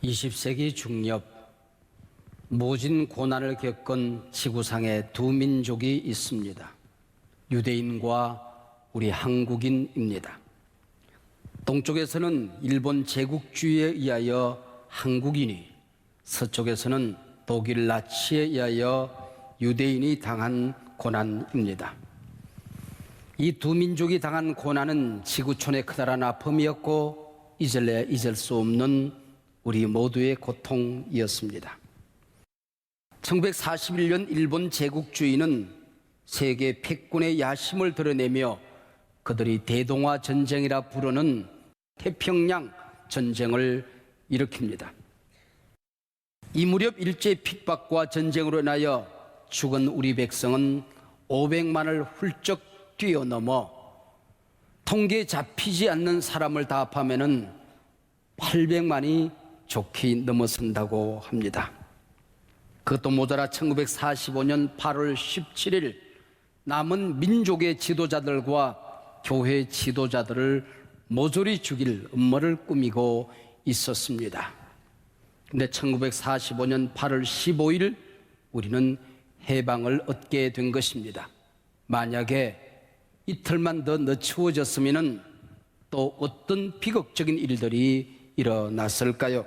20세기 중엽 모진 고난을 겪은 지구상에 두 민족이 있습니다. 유대인과 우리 한국인입니다. 동쪽에서는 일본 제국주의에 의하여 한국인이, 서쪽에서는 독일 나치에 의하여 유대인이 당한 고난입니다. 이 두 민족이 당한 고난은 지구촌의 커다란 아픔이었고 잊을래야 잊을 수 없는 우리 모두의 고통이었습니다. 1941년 일본 제국주의는 세계 패권의 야심을 드러내며 그들이 대동아 전쟁이라 부르는 태평양 전쟁을 일으킵니다. 이 무렵 일제 핍박과 전쟁으로 인하여 죽은 우리 백성은 500만을 훌쩍 뛰어넘어 통계에 잡히지 않는 사람을 다 합하면은 800만이 좋게 넘어선다고 합니다. 그것도 모자라 1945년 8월 17일 남은 민족의 지도자들과 교회 지도자들을 모조리 죽일 음모를 꾸미고 있었습니다. 근데 1945년 8월 15일 우리는 해방을 얻게 된 것입니다. 만약에 이틀만 더 늦추어졌으면 또 어떤 비극적인 일들이 일어났을까요?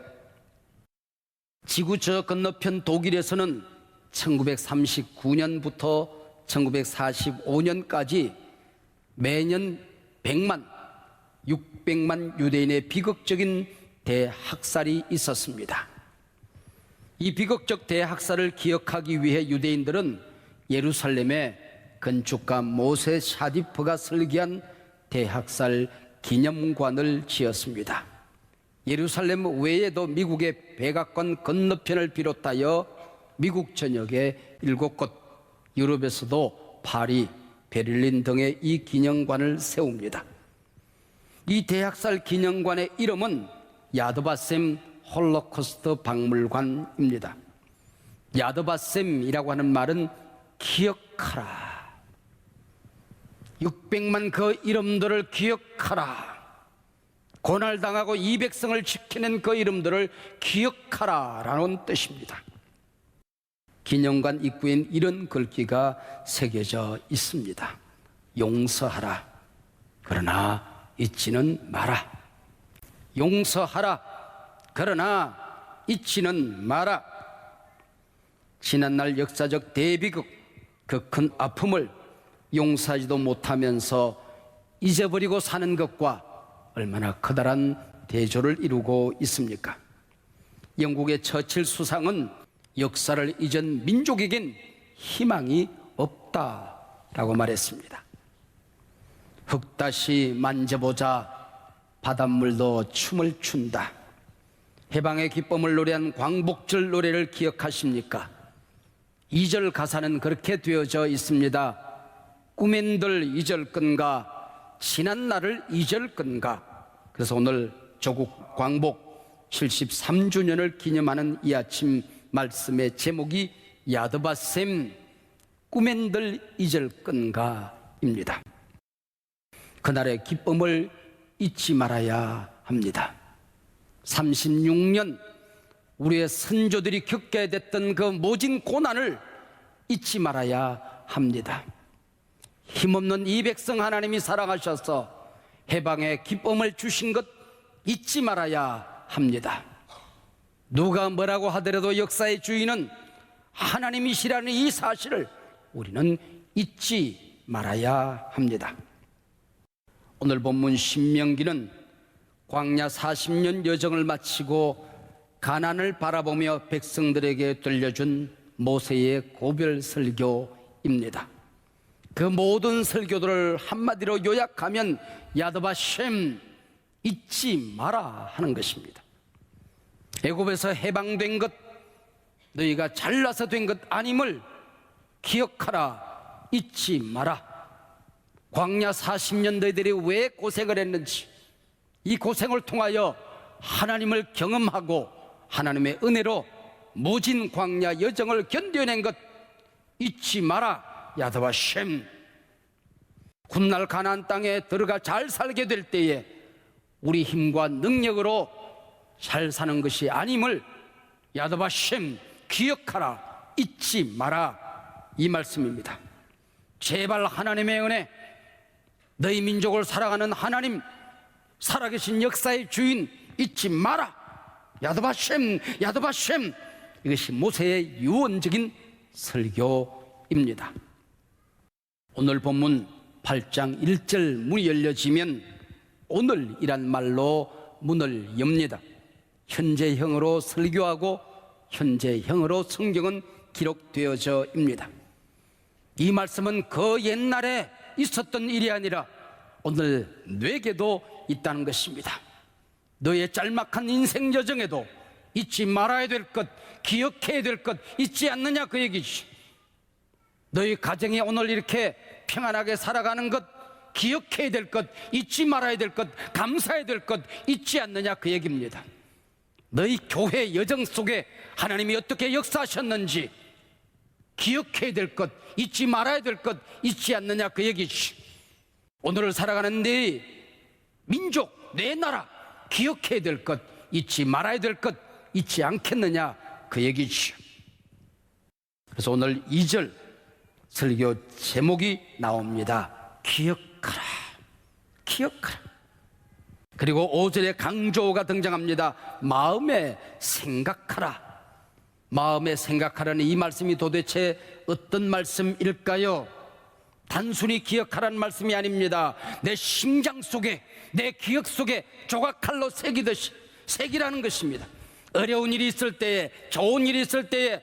지구 저 건너편 독일에서는 1939년부터 1945년까지 매년 100만, 600만 유대인의 비극적인 대학살이 있었습니다. 이 비극적 대학살을 기억하기 위해 유대인들은 예루살렘에 건축가 모세 샤디프가 설계한 대학살 기념관을 지었습니다. 예루살렘 외에도 미국의 백악관 건너편을 비롯하여 미국 전역에 7곳, 유럽에서도 파리, 베를린 등에 이 기념관을 세웁니다. 이 대학살 기념관의 이름은 야드바셈 홀로코스트 박물관입니다. 야드바셈이라고 하는 말은 기억하라, 600만 그 이름들을 기억하라, 고난당하고 이 백성을 지켜낸 그 이름들을 기억하라 라는 뜻입니다. 기념관 입구엔 이런 글귀가 새겨져 있습니다. 용서하라, 그러나 잊지는 마라. 용서하라, 그러나 잊지는 마라. 지난날 역사적 대비극, 그 큰 아픔을 용서하지도 못하면서 잊어버리고 사는 것과 얼마나 커다란 대조를 이루고 있습니까? 영국의 처칠 수상은 역사를 잊은 민족에겐 희망이 없다라고 말했습니다. 흙 다시 만져보자, 바닷물도 춤을 춘다. 해방의 기쁨을 노래한 광복절 노래를 기억하십니까? 2절 가사는 그렇게 되어져 있습니다. 꿈엔들 잊을 건가, 지난 날을 잊을 건가. 그래서 오늘 조국 광복 73주년을 기념하는 이 아침 말씀의 제목이 야드바셈 꿈엔들 잊을 건가입니다. 그날의 기쁨을 잊지 말아야 합니다. 36년 우리의 선조들이 겪게 됐던 그 모진 고난을 잊지 말아야 합니다. 힘없는 이 백성 하나님이 사랑하셔서 해방의 기쁨을 주신 것 잊지 말아야 합니다. 누가 뭐라고 하더라도 역사의 주인은 하나님이시라는 이 사실을 우리는 잊지 말아야 합니다. 오늘 본문 신명기는 광야 40년 여정을 마치고 가나안을 바라보며 백성들에게 들려준 모세의 고별 설교입니다. 그 모든 설교들을 한마디로 요약하면 야드바셈, 잊지 마라 하는 것입니다. 애굽에서 해방된 것, 너희가 잘나서 된 것 아님을 기억하라, 잊지 마라. 광야 40년 너희들이 왜 고생을 했는지, 이 고생을 통하여 하나님을 경험하고 하나님의 은혜로 모진 광야 여정을 견뎌낸 것 잊지 마라. 야드바셈. 훗날 가나안 땅에 들어가 잘 살게 될 때에 우리 힘과 능력으로 잘 사는 것이 아님을 야드바셴 기억하라, 잊지 마라, 이 말씀입니다. 제발 하나님의 은혜, 너희 민족을 살아가는 하나님, 살아계신 역사의 주인 잊지 마라. 야드바셴, 야드바셴. 이것이 모세의 유언적인 설교입니다. 오늘 본문 8장 1절 문이 열려지면 오늘이란 말로 문을 엽니다. 현재형으로 설교하고 현재형으로 성경은 기록되어져입니다. 이 말씀은 그 옛날에 있었던 일이 아니라 오늘 뇌게도 있다는 것입니다. 너의 짤막한 인생 여정에도 잊지 말아야 될 것, 기억해야 될 것 잊지 않느냐, 그 얘기지. 너희 가정이 오늘 이렇게 평안하게 살아가는 것, 기억해야 될 것, 잊지 말아야 될 것, 감사해야 될 것 잊지 않느냐, 그 얘기입니다. 너희 교회 여정 속에 하나님이 어떻게 역사하셨는지 기억해야 될 것, 잊지 말아야 될 것 잊지 않느냐, 그 얘기지. 오늘을 살아가는 네 민족, 내 나라 기억해야 될 것, 잊지 말아야 될 것 잊지 않겠느냐, 그 얘기지. 그래서 오늘 2절 설교 제목이 나옵니다. 기억하라, 기억하라. 그리고 5절에 강조가 등장합니다. 마음에 생각하라. 마음에 생각하라는 이 말씀이 도대체 어떤 말씀일까요? 단순히 기억하라는 말씀이 아닙니다. 내 심장 속에, 내 기억 속에 조각칼로 새기듯이 새기라는 것입니다. 어려운 일이 있을 때에, 좋은 일이 있을 때에,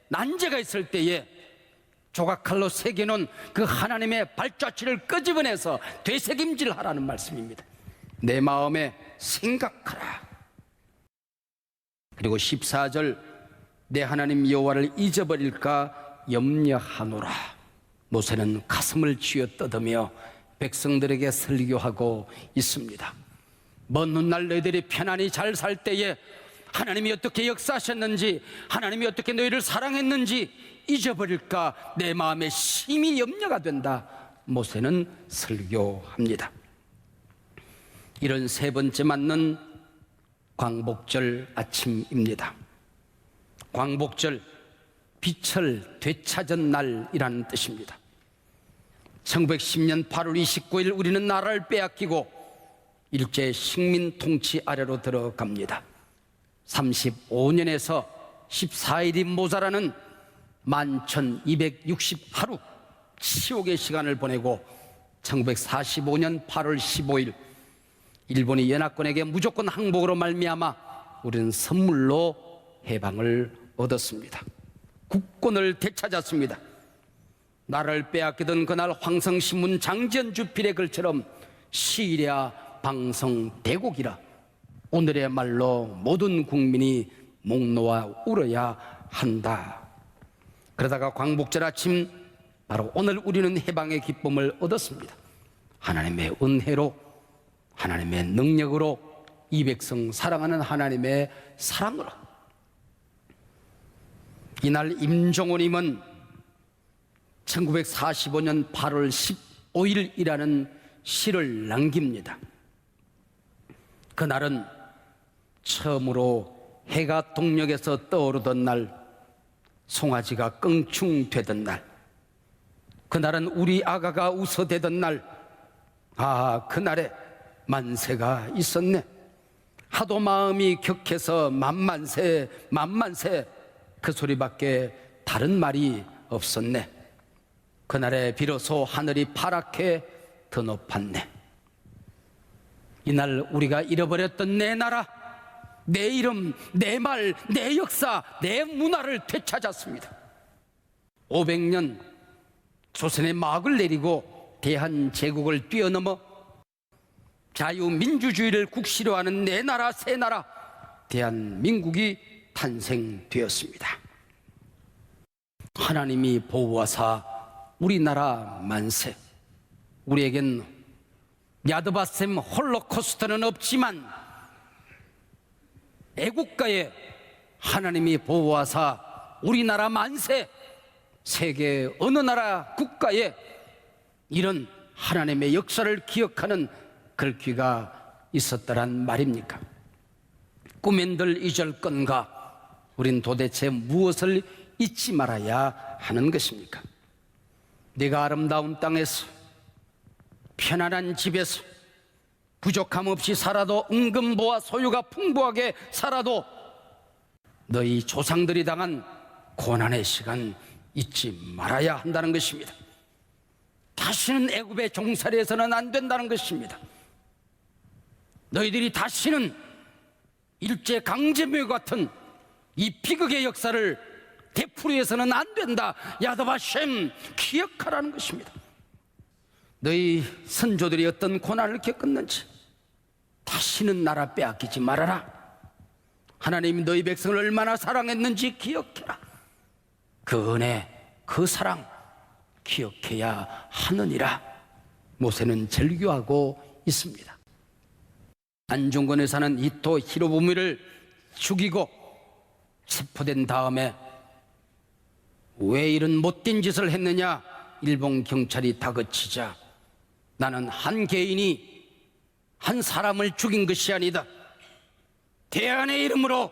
난제가 있을 때에 조각칼로 새기는 그 하나님의 발자취를 끄집어내서 되새김질하라는 말씀입니다. 내 마음에 생각하라. 그리고 14절, 내 하나님 여호와를 잊어버릴까 염려하노라. 모세는 가슴을 쥐어 뜯으며 백성들에게 설교하고 있습니다. 먼 훗날 너희들이 편안히 잘 살 때에 하나님이 어떻게 역사하셨는지, 하나님이 어떻게 너희를 사랑했는지 잊어버릴까 내 마음에 심히 염려가 된다. 모세는 설교합니다. 이런 세 번째 맞는 광복절 아침입니다. 광복절, 빛을 되찾은 날이라는 뜻입니다. 1910년 8월 29일 우리는 나라를 빼앗기고 일제 식민 통치 아래로 들어갑니다. 35년에서 14일이 모자라는 11,260하루 치욕의 시간을 보내고 1945년 8월 15일 일본이 연합군에게 무조건 항복으로 말미암아 우리는 선물로 해방을 얻었습니다. 국권을 되찾았습니다. 나라를 빼앗기던 그날 황성신문 장지연 주필의 글처럼 시일야 방성대곡이라, 오늘의 말로 모든 국민이 목 놓아 울어야 한다. 그러다가 광복절 아침 바로 오늘 우리는 해방의 기쁨을 얻었습니다. 하나님의 은혜로, 하나님의 능력으로, 이 백성 사랑하는 하나님의 사랑으로. 이날 임종원님은 1945년 8월 15일이라는 시를 남깁니다. 그날은 처음으로 해가 동력에서 떠오르던 날, 송아지가 껑충되던 날, 그날은 우리 아가가 웃어대던 날, 아, 그날에 만세가 있었네. 하도 마음이 격해서 만만세, 만만세, 그 소리밖에 다른 말이 없었네. 그날에 비로소 하늘이 파랗게 더 높았네. 이날 우리가 잃어버렸던 내 나라, 내 이름, 내 말, 내 역사, 내 문화를 되찾았습니다. 500년 조선의 막을 내리고 대한제국을 뛰어넘어 자유민주주의를 국시로 하는 내 나라, 새 나라 대한민국이 탄생되었습니다. 하나님이 보호하사 우리나라 만세. 우리에겐 야드바셈 홀로코스트는 없지만 애국가에 하나님이 보호하사 우리나라 만세, 세계 어느 나라 국가에 이런 하나님의 역사를 기억하는 글귀가 있었다란 말입니까? 꿈엔들 잊을 건가? 우린 도대체 무엇을 잊지 말아야 하는 것입니까? 네가 아름다운 땅에서, 편안한 집에서, 부족함 없이 살아도, 은근보화 소유가 풍부하게 살아도 너희 조상들이 당한 고난의 시간 잊지 말아야 한다는 것입니다. 다시는 애굽의 종살이 해서는 안 된다는 것입니다. 너희들이 다시는 일제 강점과 같은 이 비극의 역사를 되풀이해서는 안 된다. 야드바셈, 기억하라는 것입니다. 너희 선조들이 어떤 고난을 겪었는지 다시는 나라 빼앗기지 말아라. 하나님이 너희 백성을 얼마나 사랑했는지 기억해라. 그 은혜, 그 사랑 기억해야 하느니라. 모세는 절규하고 있습니다. 안중근 의사는 이토 히로부미를 죽이고 체포된 다음에 왜 이런 못된 짓을 했느냐 일본 경찰이 다그치자, 나는 한 개인이 한 사람을 죽인 것이 아니다. 대안의 이름으로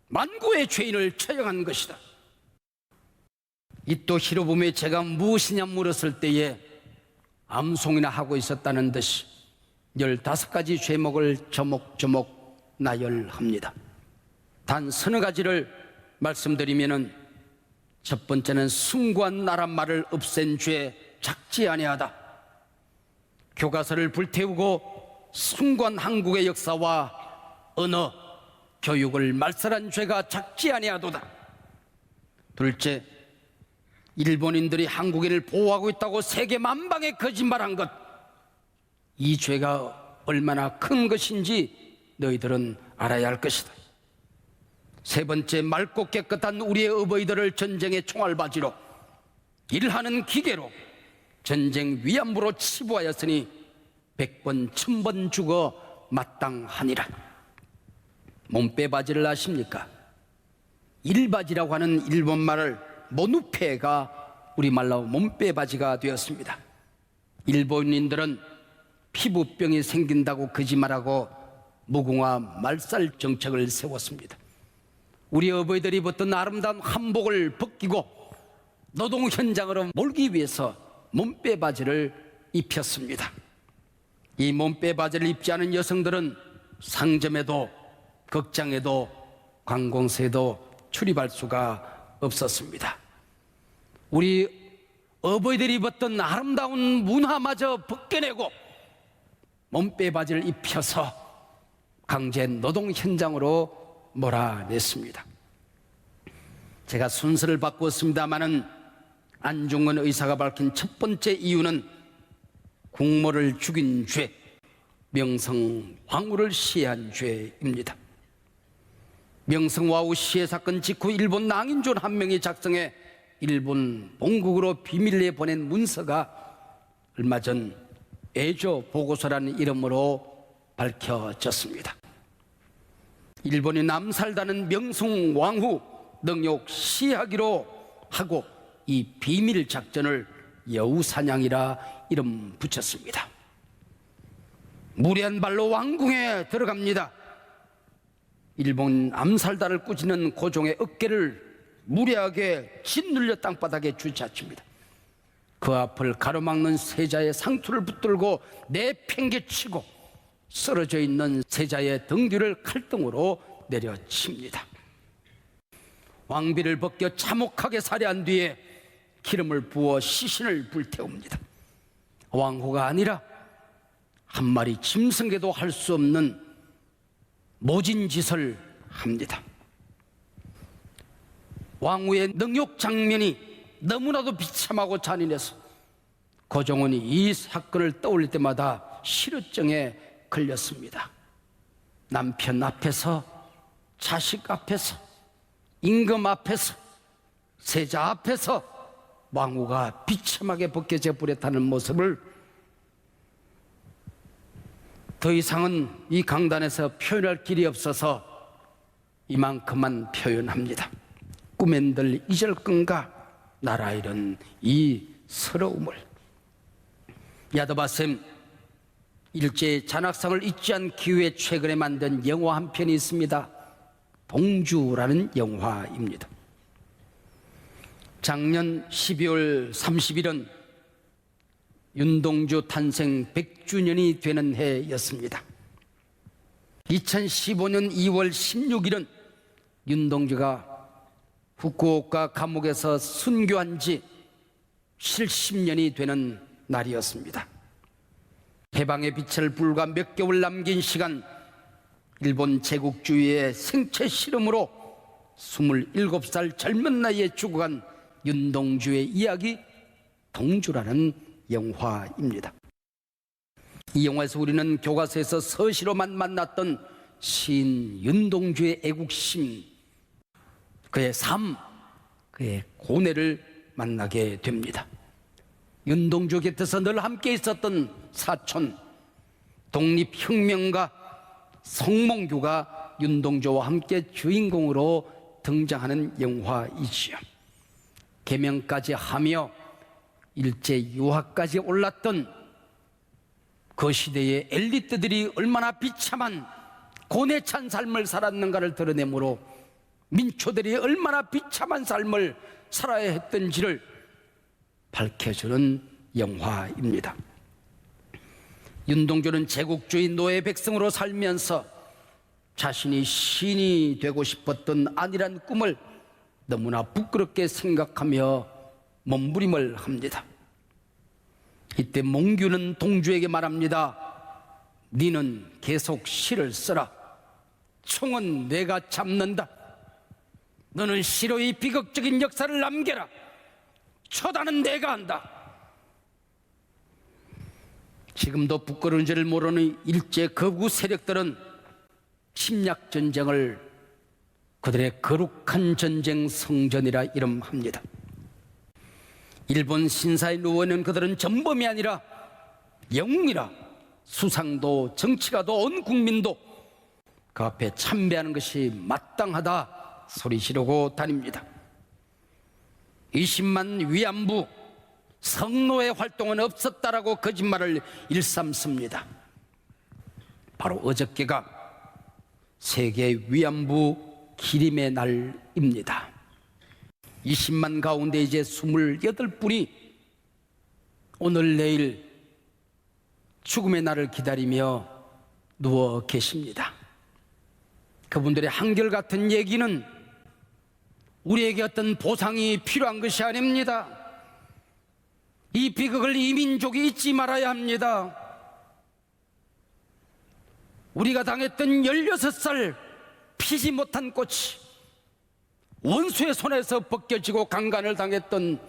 만구의 죄인을 처형한 것이다. 이토 히로부미의 죄가 무엇이냐 물었을 때에 암송이나 하고 있었다는 듯이 15가지 죄목을 조목조목 나열합니다. 단 서너 가지를 말씀드리면은, 첫 번째는 숭고한 나라 말을 없앤 죄, 작지 아니하다. 교과서를 불태우고 숭고한 한국의 역사와 언어, 교육을 말살한 죄가 작지 아니하도다. 둘째, 일본인들이 한국인을 보호하고 있다고 세계 만방에 거짓말한 것, 이 죄가 얼마나 큰 것인지 너희들은 알아야 할 것이다. 세 번째, 맑고 깨끗한 우리의 어버이들을 전쟁의 총알바지로, 일하는 기계로, 전쟁 위안부로 치부하였으니 100번 1000번 죽어 마땅하니라. 몸빼바지를 아십니까? 일바지라고 하는 일본말을 모누페가 우리말로 몸빼바지가 되었습니다. 일본인들은 피부병이 생긴다고 거짓말하고 무궁화 말살 정책을 세웠습니다. 우리 어버이들이 입었던 아름다운 한복을 벗기고 노동 현장으로 몰기 위해서 몸빼바지를 입혔습니다. 이 몸빼바지를 입지 않은 여성들은 상점에도, 극장에도, 관공서에도 출입할 수가 없었습니다. 우리 어버이들이 입었던 아름다운 문화마저 벗겨내고 몸빼바지를 입혀서 강제 노동 현장으로 몰아냈습니다. 제가 순서를 바꾸었습니다마는 안중근 의사가 밝힌 첫 번째 이유는 국모를 죽인 죄, 명성황후를 시해한 죄입니다. 명성황후 시해 사건 직후 일본 낭인존 한 명이 작성해 일본 본국으로 비밀리에 보낸 문서가 얼마 전 애조 보고서라는 이름으로 밝혀졌습니다. 일본이 남살다는 명성황후 능욕 시하기로 하고 이 비밀 작전을 여우사냥이라 이름 붙였습니다. 무례한 발로 왕궁에 들어갑니다. 일본 암살다를 꾸짖는 고종의 어깨를 무례하게 짓눌려 땅바닥에 주저앉힙니다. 그 앞을 가로막는 세자의 상투를 붙들고 내팽개치고 쓰러져 있는 세자의 등뒤를 칼등으로 내려칩니다. 왕비를 벗겨 참혹하게 살해한 뒤에 기름을 부어 시신을 불태웁니다. 왕후가 아니라 한 마리 짐승에도 할 수 없는 모진 짓을 합니다. 왕후의 능욕 장면이 너무나도 비참하고 잔인해서 고종원이 이 사건을 떠올릴 때마다 실어증에 걸렸습니다. 남편 앞에서, 자식 앞에서, 임금 앞에서, 세자 앞에서 왕후가 비참하게 벗겨져 버렸다는 모습을 더 이상은 이 강단에서 표현할 길이 없어서 이만큼만 표현합니다. 꿈엔들 잊을 건가? 나라 잃은 이 서러움을. 야드바셈, 일제의 잔악상을 잊지 않기 위해 최근에 만든 영화 한 편이 있습니다. 동주라는 영화입니다. 작년 12월 30일은 윤동주 탄생 100주년이 되는 해였습니다. 2015년 2월 16일은 윤동주가 후쿠오카 감옥에서 순교한 지 70년이 되는 날이었습니다. 해방의 빛을 불과 몇 개월 남긴 시간, 일본 제국주의의 생체 실험으로 27살 젊은 나이에 죽어간 윤동주의 이야기, 동주라는 영화입니다. 이 영화에서 우리는 교과서에서 서시로만 만났던 시인 윤동주의 애국심, 그의 삶, 그의 고뇌를 만나게 됩니다. 윤동주 곁에서 늘 함께 있었던 사촌 독립혁명가 성몽규가 윤동주와 함께 주인공으로 등장하는 영화이지요. 개명까지 하며 일제 유학까지 올랐던 그 시대의 엘리트들이 얼마나 비참한 고뇌찬 삶을 살았는가를 드러내므로 민초들이 얼마나 비참한 삶을 살아야 했던지를 밝혀주는 영화입니다. 윤동주는 제국주의 노예 백성으로 살면서 자신이 신이 되고 싶었던 아니란 꿈을 너무나 부끄럽게 생각하며 몸부림을 합니다. 이때 몽규는 동주에게 말합니다. 너는 계속 시를 써라. 총은 내가 잡는다. 너는 시로 이 비극적인 역사를 남겨라. 처단은 내가 한다. 지금도 부끄러운 줄을 모르는 일제 거부 세력들은 침략전쟁을 그들의 거룩한 전쟁 성전이라 이름합니다. 일본 신사에 누워있는 그들은 전범이 아니라 영웅이라 수상도 정치가도 온 국민도 그 앞에 참배하는 것이 마땅하다 소리 지르고 다닙니다. 20만 위안부 성노예 활동은 없었다라고 거짓말을 일삼습니다. 바로 어저께가 세계 위안부 기림의 날입니다. 20만 가운데 이제 28분이 오늘 내일 죽음의 날을 기다리며 누워 계십니다. 그분들의 한결같은 얘기는 우리에게 어떤 보상이 필요한 것이 아닙니다. 이 비극을 이 민족이 잊지 말아야 합니다. 우리가 당했던 16살 피지 못한 꽃이 원수의 손에서 벗겨지고 강간을 당했던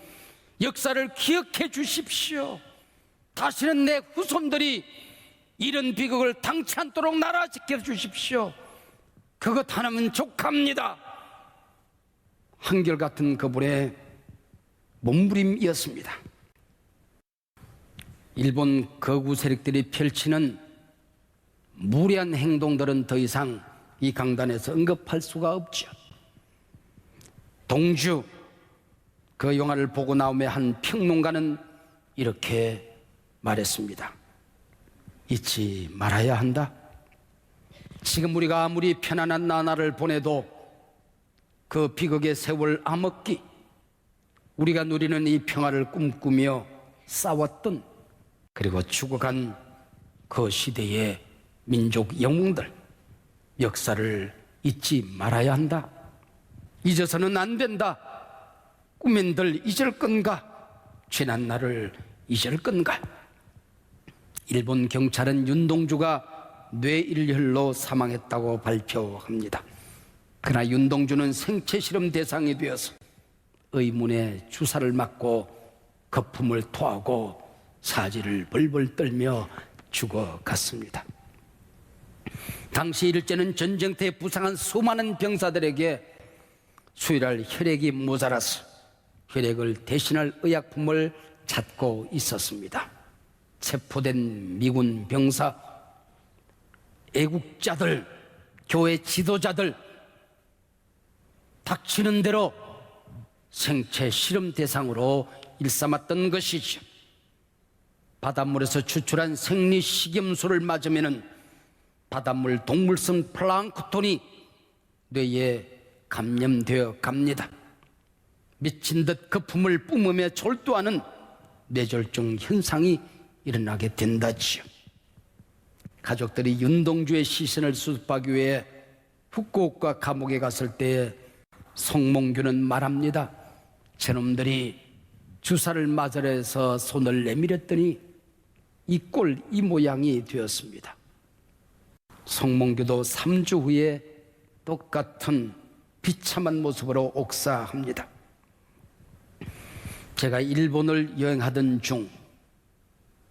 역사를 기억해 주십시오. 다시는 내 후손들이 이런 비극을 당치 않도록 나라 지켜주십시오. 그것 하나면 족합니다. 한결같은 그분의 몸부림이었습니다. 일본 거구 세력들이 펼치는 무례한 행동들은 더 이상 이 강단에서 언급할 수가 없죠. 동주, 그 영화를 보고 나오며 한 평론가는 이렇게 말했습니다. 잊지 말아야 한다. 지금 우리가 아무리 편안한 나날을 보내도 그 비극의 세월 암흑기, 우리가 누리는 이 평화를 꿈꾸며 싸웠던 그리고 죽어간 그 시대의 민족 영웅들, 역사를 잊지 말아야 한다. 잊어서는 안 된다. 꿈엔들 잊을 건가? 지난 날을 잊을 건가? 일본 경찰은 윤동주가 뇌일혈로 사망했다고 발표합니다. 그러나 윤동주는 생체 실험 대상이 되어서 의문의 주사를 맞고 거품을 토하고 사지를 벌벌 떨며 죽어갔습니다. 당시 일제는 전쟁터에 부상한 수많은 병사들에게 수혈할 혈액이 모자라서 혈액을 대신할 의약품을 찾고 있었습니다. 체포된 미군 병사, 애국자들, 교회 지도자들, 닥치는 대로 생체 실험 대상으로 일삼았던 것이죠. 바닷물에서 추출한 생리 식염수를 맞으면은 바닷물 동물성 플랑크톤이 뇌에 감염되어 갑니다. 미친 듯 거품을 뿜으며 졸도하는 뇌졸중 현상이 일어나게 된다지요. 가족들이 윤동주의 시신을 수습하기 위해 후쿠오카 감옥에 갔을 때 송몽규는 말합니다. 저놈들이 주사를 맞으려 해서 손을 내밀었더니 이 모양이 되었습니다. 송몽규도 3주 후에 똑같은 비참한 모습으로 옥사합니다. 제가 일본을 여행하던 중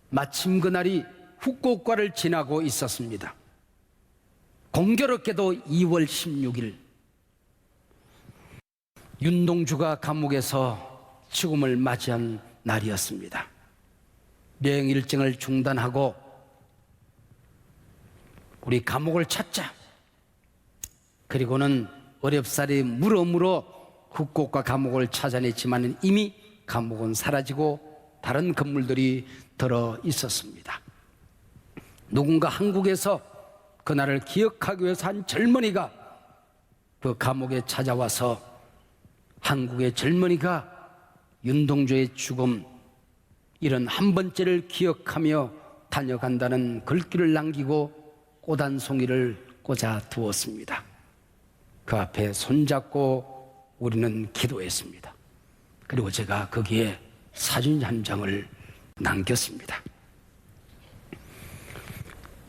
마침 그날이 후쿠오카를 지나고 있었습니다. 공교롭게도 2월 16일 윤동주가 감옥에서 죽음을 맞이한 날이었습니다. 여행 일정을 중단하고 우리 감옥을 찾자. 그리고는 어렵사리 물어 후쿠오카 감옥을 찾아냈지만 이미 감옥은 사라지고 다른 건물들이 들어 있었습니다. 누군가 한국에서 그날을 기억하기 위해서 한 젊은이가 그 감옥에 찾아와서 한국의 젊은이가 윤동주의 죽음 이런 한 번째를 기억하며 다녀간다는 글귀를 남기고 꽃 한 송이를 꽂아 두었습니다. 그 앞에 손잡고 우리는 기도했습니다. 그리고 제가 거기에 사진 한 장을 남겼습니다.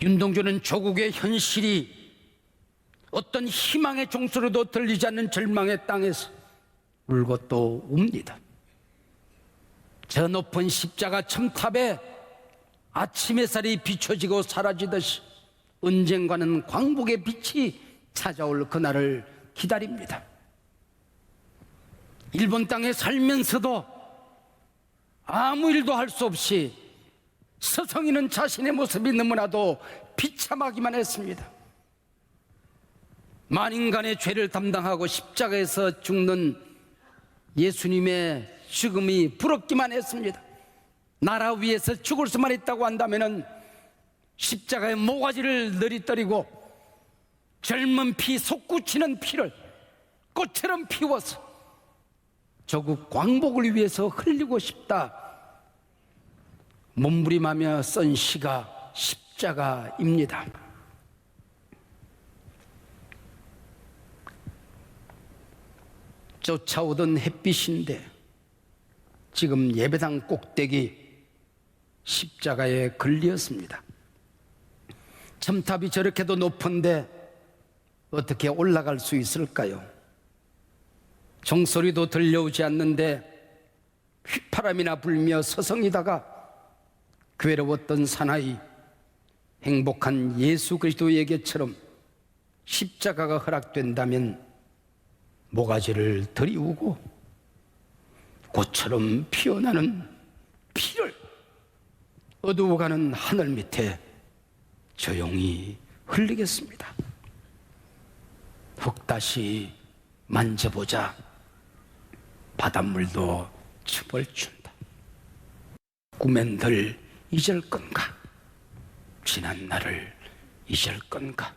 윤동주는 조국의 현실이 어떤 희망의 종소리도 들리지 않는 절망의 땅에서 울고 또 웁니다. 저 높은 십자가 첨탑에 아침 햇살이 비춰지고 사라지듯이 언젠가는 광복의 빛이 찾아올 그날을 기다립니다. 일본 땅에 살면서도 아무 일도 할 수 없이 서성이는 자신의 모습이 너무나도 비참하기만 했습니다. 만인간의 죄를 담당하고 십자가에서 죽는 예수님의 죽음이 부럽기만 했습니다. 나라 위에서 죽을 수만 있다고 한다면 십자가의 모가지를 내리떠리고 젊은 피, 솟구치는 피를 꽃처럼 피워서 조국 광복을 위해서 흘리고 싶다 몸부림하며 쓴 시가 십자가입니다. 쫓아오던 햇빛인데 지금 예배당 꼭대기 십자가에 걸렸습니다. 첨탑이 저렇게도 높은데 어떻게 올라갈 수 있을까요? 종소리도 들려오지 않는데 휘파람이나 불며 서성이다가 괴로웠던 사나이 행복한 예수 그리스도에게처럼 십자가가 허락된다면 모가지를 들이우고 꽃처럼 피어나는 피를 어두워가는 하늘 밑에 조용히 흘리겠습니다. 훅 다시 만져보자. 바닷물도 춤을 춘다. 꿈엔 늘 잊을 건가? 지난 날을 잊을 건가?